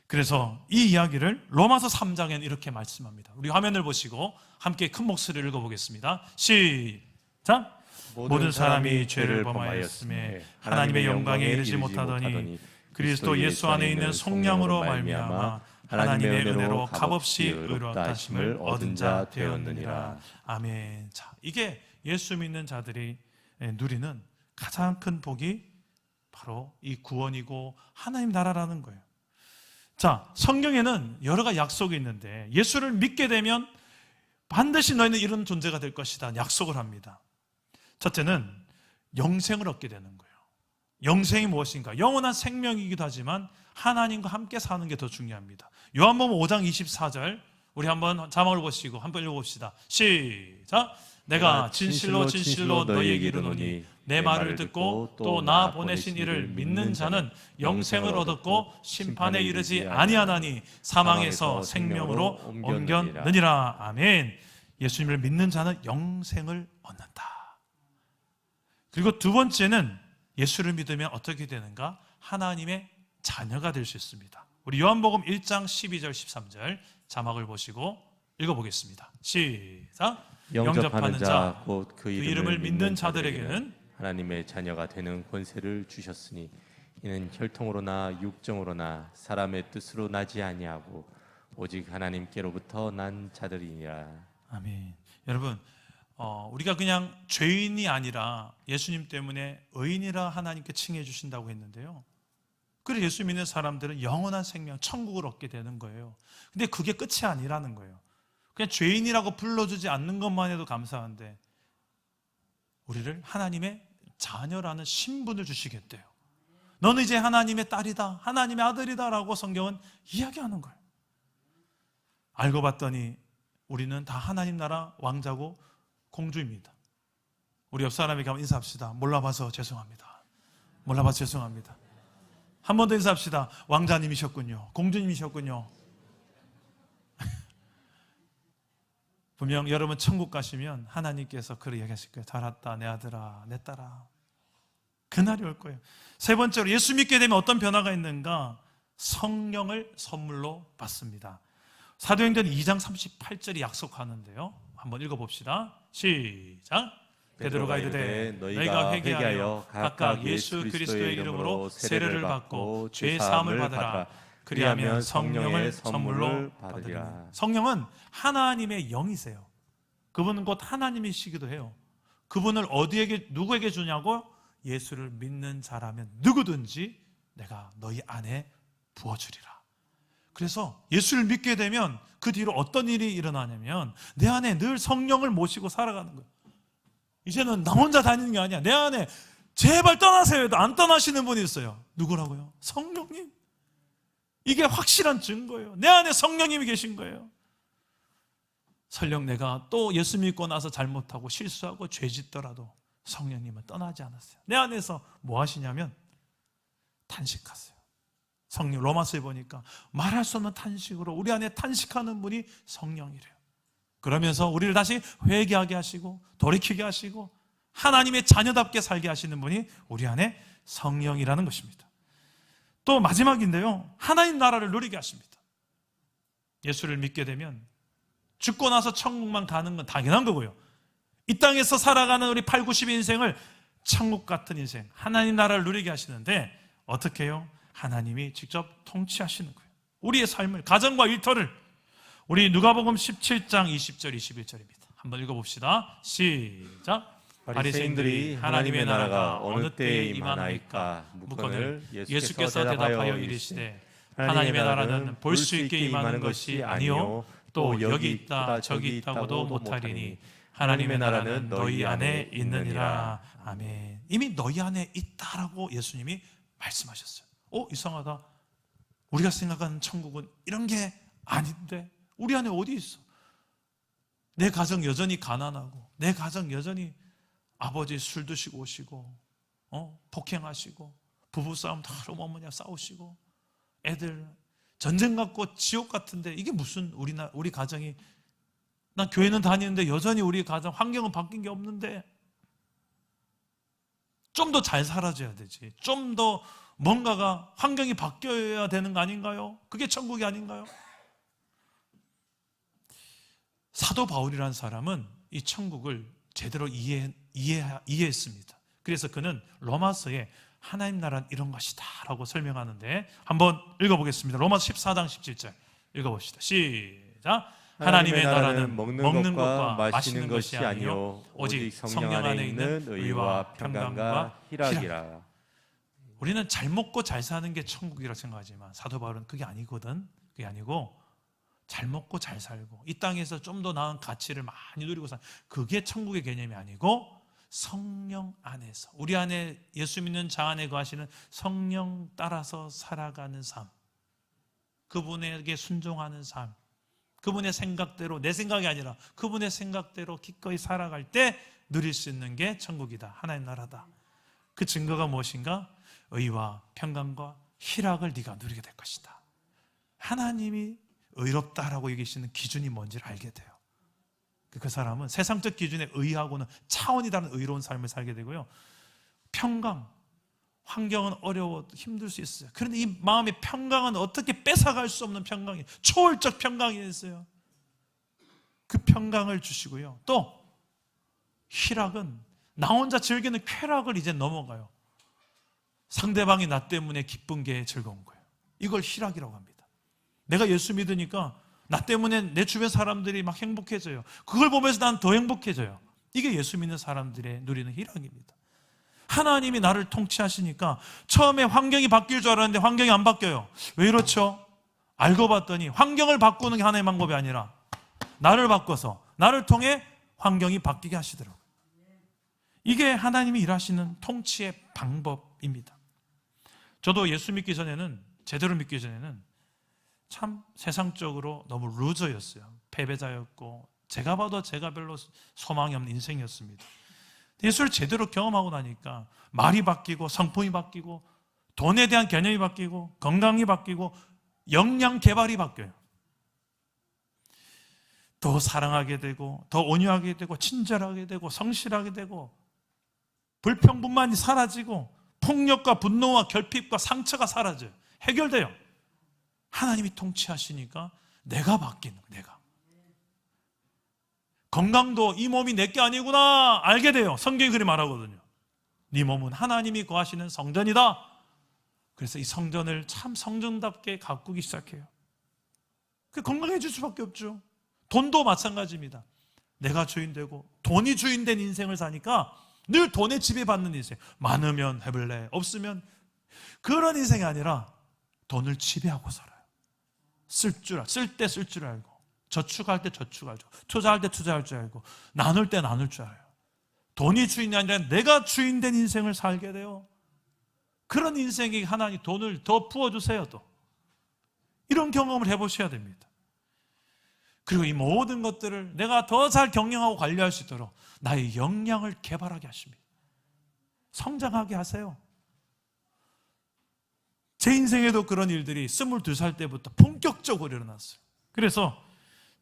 그래서 이 이야기를 로마서 3장에는 이렇게 말씀합니다. 우리 화면을 보시고 함께 큰 목소리를 읽어보겠습니다. 시작! 모든 사람이 죄를 범하였음에 하나님의 영광에 이르지 못하더니 그리스도 예수 안에 있는 성령으로 말미암아 하나님의 은혜로 값없이 의롭다 하심을 얻은 자 되었느니라. 아멘. 자, 이게 예수 믿는 자들이 누리는 가장 큰 복이 바로 이 구원이고 하나님 나라라는 거예요. 자, 성경에는 여러 가지 약속이 있는데 예수를 믿게 되면 반드시 너희는 이런 존재가 될 것이다 약속을 합니다. 첫째는 영생을 얻게 되는 거예요. 영생이 무엇인가? 영원한 생명이기도 하지만 하나님과 함께 사는 게 더 중요합니다. 요한복음 5장 24절 우리 한번 자막을 보시고 한번 읽어봅시다. 시작! 내가 진실로 진실로 너희에게 이르노니 내 말을 듣고 또 나 보내신 이를 믿는 자는 영생을 얻었고 심판에 이르지 아니하나니 사망에서 생명으로 옮겼느니라. 아멘. 예수님을 믿는 자는 영생을 얻는다. 그리고 두 번째는 예수를 믿으면 어떻게 되는가? 하나님의 자녀가 될 수 있습니다. 우리 요한복음 1장 12절 13절 자막을 보시고 읽어보겠습니다. 시작! 영접하는 자 곧 그 이름을 믿는 자들에게는 하나님의 자녀가 되는 권세를 주셨으니 이는 혈통으로나 육정으로나 사람의 뜻으로 나지 아니하고 오직 하나님께로부터 난 자들이니라. 아멘. 여러분, 우리가 그냥 죄인이 아니라 예수님 때문에 의인이라 하나님께 칭해 주신다고 했는데요. 그래서 예수 믿는 사람들은 영원한 생명, 천국을 얻게 되는 거예요. 근데 그게 끝이 아니라는 거예요. 그냥 죄인이라고 불러주지 않는 것만 해도 감사한데 우리를 하나님의 자녀라는 신분을 주시겠대요. 너는 이제 하나님의 딸이다, 하나님의 아들이다 라고 성경은 이야기하는 거예요. 알고 봤더니 우리는 다 하나님 나라 왕자고 공주입니다. 우리 옆 사람에게 한번 인사합시다. 몰라봐서 죄송합니다. 몰라봐서 죄송합니다. 한 번 더 인사합시다. 왕자님이셨군요. 공주님이셨군요. 분명 여러분 천국 가시면 하나님께서 그렇게 얘기하실 거예요. 잘 왔다 내 아들아 내 딸아. 그날이 올 거예요. 세 번째로 예수 믿게 되면 어떤 변화가 있는가? 성령을 선물로 받습니다. 사도행전 2장 38절이 약속하는데요. 한번 읽어봅시다. 시작! 베드로가 이르되 너희가 회개하여 각각 예수 그리스도의 이름으로 세례를 받고 죄 사함을 받으라. 그리하면 성령을 선물로 받으리라. 성령은 하나님의 영이세요. 그분은 곧 하나님이시기도 해요. 그분을 누구에게 주냐고? 예수를 믿는 자라면 누구든지 내가 너희 안에 부어주리라. 그래서 예수를 믿게 되면 그 뒤로 어떤 일이 일어나냐면 내 안에 늘 성령을 모시고 살아가는 거예요. 이제는 나 혼자 다니는 게 아니야. 내 안에 제발 떠나세요 해도 안 떠나시는 분이 있어요. 누구라고요? 성령님. 이게 확실한 증거예요. 내 안에 성령님이 계신 거예요. 설령 내가 또 예수 믿고 나서 잘못하고 실수하고 죄 짓더라도 성령님은 떠나지 않았어요. 내 안에서 뭐 하시냐면 탄식하세요. 성령 로마서에 보니까 말할 수 없는 탄식으로 우리 안에 탄식하는 분이 성령이래요. 그러면서 우리를 다시 회개하게 하시고 돌이키게 하시고 하나님의 자녀답게 살게 하시는 분이 우리 안에 성령이라는 것입니다. 또 마지막인데요, 하나님 나라를 누리게 하십니다. 예수를 믿게 되면 죽고 나서 천국만 가는 건 당연한 거고요. 이 땅에서 살아가는 우리 8, 90 인생을 천국 같은 인생, 하나님 나라를 누리게 하시는데 어떻게 해요? 하나님이 직접 통치하시는 거예요. 우리의 삶을, 가정과 일터를. 우리 누가복음 17장 20절 21절입니다. 한번 읽어봅시다. 시작. 바리새인들이 하나님의 나라가 어느 때에 임하나이까 묻거늘 예수께서 대답하여 이르시되 하나님의 나라는 볼 수 있게 임하는 것이 아니요 또 여기 있다 저기 있다고도 못하리니 하나님의 나라는 너희 안에 있느니라. 아멘. 이미 너희 안에 있다라고 예수님이 말씀하셨어요. 이상하다. 우리가 생각하는 천국은 이런 게 아닌데 우리 안에 어디 있어? 내 가정 여전히 가난하고, 내 가정 여전히 아버지 술 드시고 오시고, 폭행하시고, 부부싸움 다 어머니와 싸우시고, 애들 전쟁 같고 지옥 같은데 이게 무슨 우리 가정이, 난 교회는 다니는데 여전히 우리 가정 환경은 바뀐 게 없는데 좀 더 잘 살아줘야 되지. 좀 더 뭔가가 환경이 바뀌어야 되는 거 아닌가요? 그게 천국이 아닌가요? 사도 바울이라는 사람은 이 천국을 제대로 이해했습니다. 그래서 그는 로마서에 하나님 나라는 이런 것이다 라고 설명하는데 한번 읽어보겠습니다. 로마서 14장 17절 읽어봅시다. 시작. 하나님의 나라는 먹는 것과 마시는 것이 아니요 오직 성령 안에 있는 의와 평강과 희락이라. 우리는 잘 먹고 잘 사는 게 천국이라고 생각하지만 사도 바울은 그게 아니거든. 그게 아니고 잘 먹고 잘 살고 이 땅에서 좀 더 나은 가치를 많이 누리고 사는, 그게 천국의 개념이 아니고 성령 안에서, 우리 안에 예수 믿는 자 안에 거하시는 성령 따라서 살아가는 삶, 그분에게 순종하는 삶, 그분의 생각대로, 내 생각이 아니라 그분의 생각대로 기꺼이 살아갈 때 누릴 수 있는 게 천국이다, 하나님 나라다. 그 증거가 무엇인가? 의와 평강과 희락을 네가 누리게 될 것이다. 하나님이 의롭다라고 얘기하시는 기준이 뭔지를 알게 돼요. 그 사람은 세상적 기준의 의하고는 차원이 다른 의로운 삶을 살게 되고요. 평강, 환경은 어려워 힘들 수 있어요. 그런데 이 마음의 평강은 어떻게 뺏어갈 수 없는 평강이, 초월적 평강이 있어요. 그 평강을 주시고요. 또 희락은 나 혼자 즐기는 쾌락을 이제 넘어가요. 상대방이 나 때문에 기쁜 게 즐거운 거예요. 이걸 희락이라고 합니다. 내가 예수 믿으니까 나 때문에 내 주변 사람들이 막 행복해져요. 그걸 보면서 난 더 행복해져요. 이게 예수 믿는 사람들의 누리는 희락입니다. 하나님이 나를 통치하시니까 처음에 환경이 바뀔 줄 알았는데 환경이 안 바뀌어요. 왜 그렇죠? 알고 봤더니 환경을 바꾸는 게 하나의 방법이 아니라 나를 바꿔서 나를 통해 환경이 바뀌게 하시더라고요. 이게 하나님이 일하시는 통치의 방법입니다. 저도 예수 믿기 전에는, 제대로 믿기 전에는 참 세상적으로 너무 루저였어요. 패배자였고 제가 봐도 제가 별로 소망이 없는 인생이었습니다. 예수를 제대로 경험하고 나니까 말이 바뀌고 성품이 바뀌고 돈에 대한 개념이 바뀌고 건강이 바뀌고 역량 개발이 바뀌어요. 더 사랑하게 되고 더 온유하게 되고 친절하게 되고 성실하게 되고 불평분만이 사라지고 폭력과 분노와 결핍과 상처가 사라져요. 해결돼요. 하나님이 통치하시니까 내가 바뀌는 거예요. 내가. 건강도 이 몸이 내게 아니구나 알게 돼요. 성경이 그렇게 말하거든요. 네 몸은 하나님이 거하시는 성전이다. 그래서 이 성전을 참 성전답게 가꾸기 시작해요. 그 건강해질 수밖에 없죠. 돈도 마찬가지입니다. 내가 주인 되고 돈이 주인 된 인생을 사니까 늘 돈에 지배받는 인생. 많으면 해볼래, 없으면, 그런 인생이 아니라 돈을 지배하고 살아요. 쓸 때 쓸 줄 알고, 저축할 때 저축할 줄 알고, 투자할 때 투자할 줄 알고, 나눌 때 나눌 줄 알아요. 돈이 주인이 아니라 내가 주인 된 인생을 살게 돼요. 그런 인생이 하나님 돈을 더 부어주세요. 또 이런 경험을 해보셔야 됩니다. 그리고 이 모든 것들을 내가 더 잘 경영하고 관리할 수 있도록 나의 역량을 개발하게 하십니다. 성장하게 하세요. 제 인생에도 그런 일들이 22살 때부터 본격적으로 일어났어요. 그래서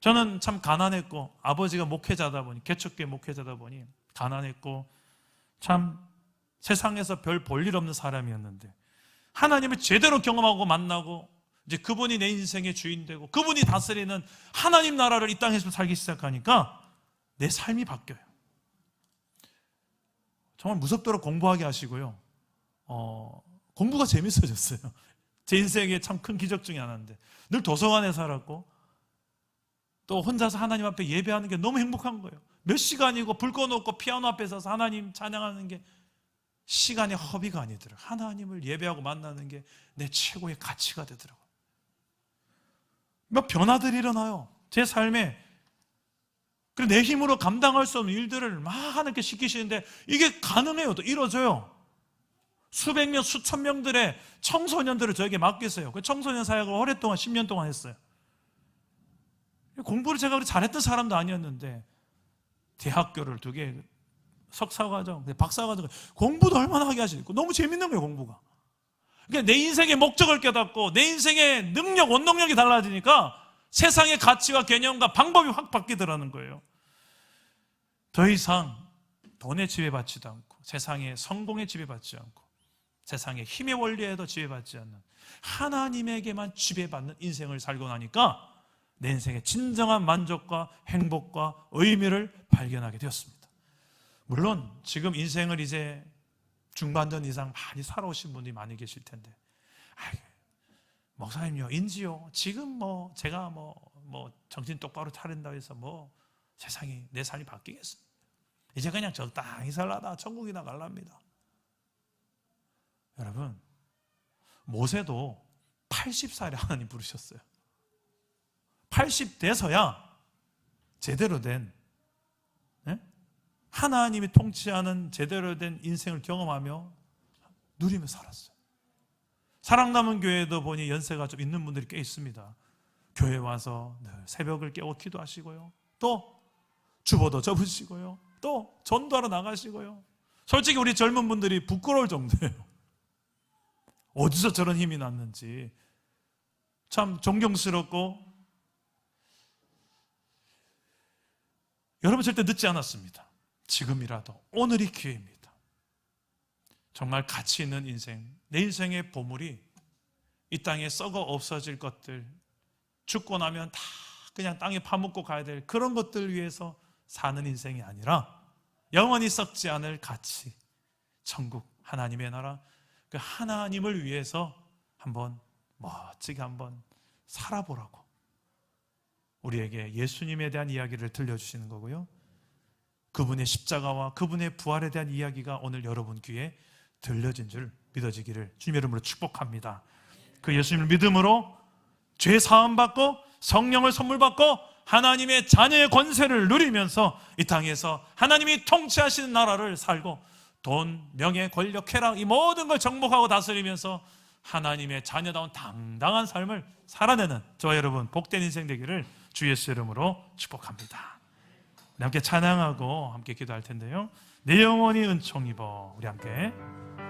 저는 참 가난했고, 아버지가 목회자다 보니, 개척교회 목회자다 보니 가난했고 참 세상에서 별 볼 일 없는 사람이었는데 하나님을 제대로 경험하고 만나고 이제 그분이 내 인생의 주인 되고 그분이 다스리는 하나님 나라를 이 땅에서 살기 시작하니까 내 삶이 바뀌어요. 정말 무섭도록 공부하게 하시고요. 공부가 재밌어졌어요. 제 인생의 참 큰 기적 중에 하나인데, 늘 도서관에 살았고 또 혼자서 하나님 앞에 예배하는 게 너무 행복한 거예요. 몇 시간이고 불 꺼놓고 피아노 앞에 서서 하나님 찬양하는 게 시간의 허비가 아니더라고요. 하나님을 예배하고 만나는 게 내 최고의 가치가 되더라고요. 몇 변화들이 일어나요, 제 삶에. 그리고 내 힘으로 감당할 수 없는 일들을 막 하나님께 시키시는데 이게 가능해요. 또 이루어져요. 수백 명, 수천 명들의 청소년들을 저에게 맡겼어요. 그 청소년 사역을 오랫동안 10년 동안 했어요. 공부를 제가 그렇게 잘했던 사람도 아니었는데 대학교를 2개, 석사과정, 박사과정, 공부도 얼마나 하게 하시고 너무 재밌는 거예요, 공부가. 그러니까 내 인생의 목적을 깨닫고 내 인생의 능력, 원동력이 달라지니까 세상의 가치와 개념과 방법이 확 바뀌더라는 거예요. 더 이상 돈에 지배받지도 않고 세상의 성공에 지배받지 않고 세상의 힘의 원리에도 지배받지 않는 하나님에게만 지배받는 인생을 살고 나니까 내 인생의 진정한 만족과 행복과 의미를 발견하게 되었습니다. 물론 지금 인생을 이제 중반전 이상 많이 살아오신 분들이 많이 계실 텐데, 목사님요, 인지요, 지금 제가 정신 똑바로 차린다고 해서 세상이, 내 삶이 바뀌겠습니다. 이제 그냥 적당히 살라다 천국이나 갈랍니다. 여러분, 모세도 80살에 하나님 부르셨어요. 80 돼서야 제대로 된, 하나님이 통치하는 제대로 된 인생을 경험하며 누리며 살았어요. 사랑남은 교회도 보니 연세가 좀 있는 분들이 꽤 있습니다. 교회 와서 늘 새벽을 깨워 기도하시고요, 또 주보도 접으시고요, 또 전도하러 나가시고요. 솔직히 우리 젊은 분들이 부끄러울 정도예요. 어디서 저런 힘이 났는지 참 존경스럽고, 여러분 절대 늦지 않았습니다. 지금이라도, 오늘이 기회입니다. 정말 가치 있는 인생, 내 인생의 보물이 이 땅에 썩어 없어질 것들, 죽고 나면 다 그냥 땅에 파묻고 가야 될 그런 것들 위해서 사는 인생이 아니라 영원히 썩지 않을 가치, 천국, 하나님의 나라, 그 하나님을 위해서 한번 멋지게 한번 살아보라고 우리에게 예수님에 대한 이야기를 들려주시는 거고요, 그분의 십자가와 그분의 부활에 대한 이야기가 오늘 여러분 귀에 들려진 줄 믿어지기를 주님의 이름으로 축복합니다. 그 예수님을 믿음으로 죄 사함 받고 성령을 선물 받고 하나님의 자녀의 권세를 누리면서 이 땅에서 하나님이 통치하시는 나라를 살고 돈, 명예, 권력, 쾌락, 이 모든 걸 정복하고 다스리면서 하나님의 자녀다운 당당한 삶을 살아내는 저와 여러분 복된 인생 되기를 주 예수 이름으로 축복합니다. 우리 함께 찬양하고 함께 기도할 텐데요, 내 영혼이 은총 입어, 우리 함께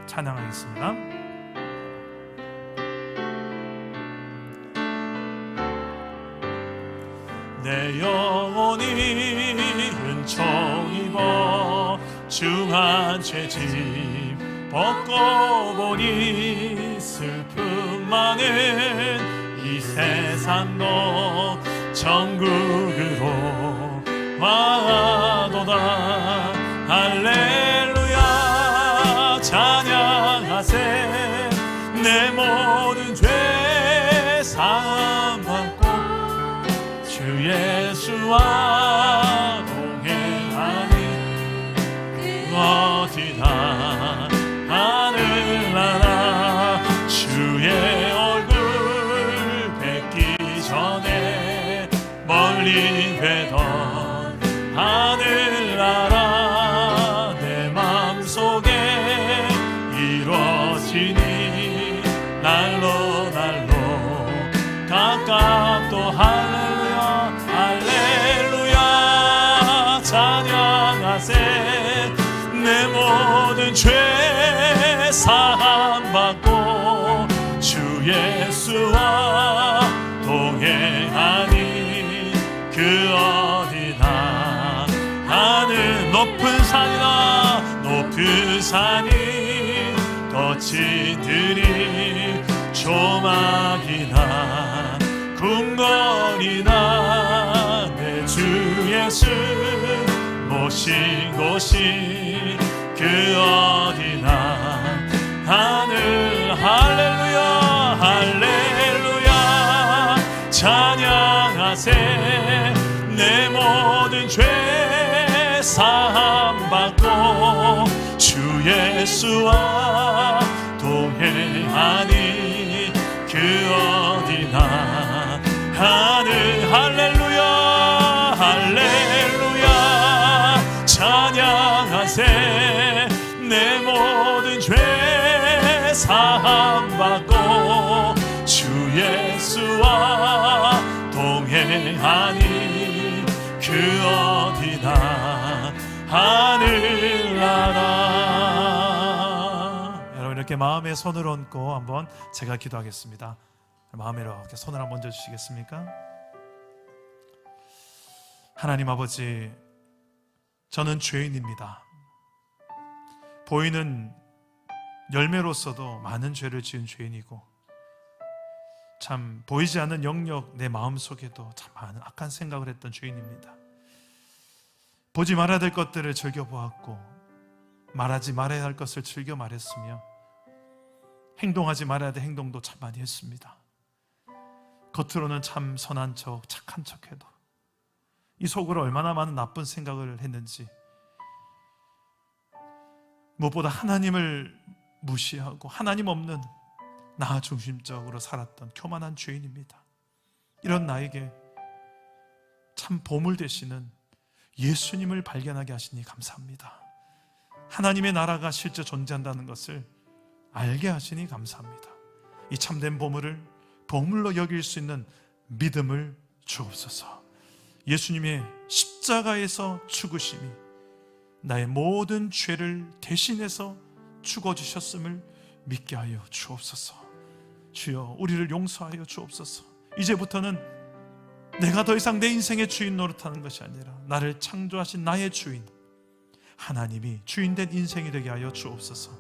찬양하겠습니다. 내 영혼이 은총 입어 중한 죄짐 벗고 보니 슬픔 많은 이 세상도 천국으로 와도다. 할렐루야 찬양하세. 내 모든 죄 사함 받고 주 예수와 동행하니 그 어디나 하늘나라 주의 얼굴 뵙기 전에 멀리 되던 하늘나라 내 맘속에 이루어지니 날로 날로 가깝도 할렐루야 할렐루야 찬양하세. 내 모든 죄 사함 받고 주 예수와 동행하니 그 어디나 하늘 높은 산이나 높은 산이 거친들이 조막이나 궁궐이나 내 주 예수 모신 곳이 그 어디나 하늘 할렐루야 할렐루야 모든 죄 사함 받고 주 예수와 동행하니 그 어디나 하늘 할렐루야 할렐루야 찬양하세 내 모든 죄 사함 받고 주 예수와 동행하니 그 어디나 하늘나라. 여러분 이렇게 마음에 손을 얹고 한번 제가 기도하겠습니다. 마음에 이렇게 손을 한번 얹어주시겠습니까? 하나님 아버지, 저는 죄인입니다. 보이는 열매로서도 많은 죄를 지은 죄인이고 참 보이지 않는 영역 내 마음속에도 참 많은 악한 생각을 했던 죄인입니다. 보지 말아야 될 것들을 즐겨보았고 말하지 말아야 할 것을 즐겨 말했으며 행동하지 말아야 될 행동도 참 많이 했습니다. 겉으로는 참 선한 척 착한 척해도 이 속으로 얼마나 많은 나쁜 생각을 했는지, 무엇보다 하나님을 무시하고 하나님 없는 나 중심적으로 살았던 교만한 죄인입니다. 이런 나에게 참 보물 되시는 예수님을 발견하게 하시니 감사합니다. 하나님의 나라가 실제 존재한다는 것을 알게 하시니 감사합니다. 이 참된 보물을 보물로 여길 수 있는 믿음을 주옵소서. 예수님의 십자가에서 죽으심이 나의 모든 죄를 대신해서 죽어주셨음을 믿게 하여 주옵소서. 주여, 우리를 용서하여 주옵소서. 이제부터는 내가 더 이상 내 인생의 주인 노릇하는 것이 아니라 나를 창조하신 나의 주인 하나님이 주인된 인생이 되게 하여 주옵소서.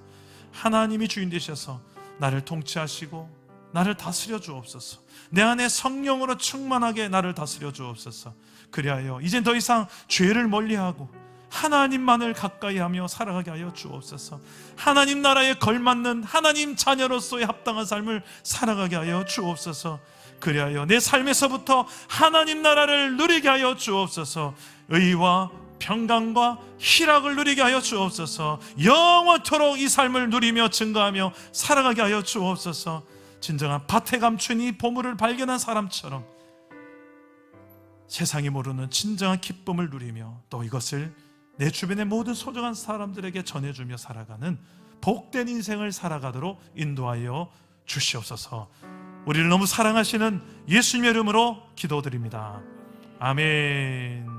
하나님이 주인 되셔서 나를 통치하시고 나를 다스려 주옵소서. 내 안에 성령으로 충만하게 나를 다스려 주옵소서. 그리하여 이젠 더 이상 죄를 멀리하고 하나님만을 가까이 하며 살아가게 하여 주옵소서. 하나님 나라에 걸맞는 하나님 자녀로서의 합당한 삶을 살아가게 하여 주옵소서. 그리하여 내 삶에서부터 하나님 나라를 누리게 하여 주옵소서. 의와 평강과 희락을 누리게 하여 주옵소서. 영원토록 이 삶을 누리며 증거하며 살아가게 하여 주옵소서. 진정한 밭에 감춘 이 보물을 발견한 사람처럼 세상이 모르는 진정한 기쁨을 누리며 또 이것을 내 주변의 모든 소중한 사람들에게 전해주며 살아가는 복된 인생을 살아가도록 인도하여 주시옵소서. 우리를 너무 사랑하시는 예수님의 이름으로 기도드립니다. 아멘.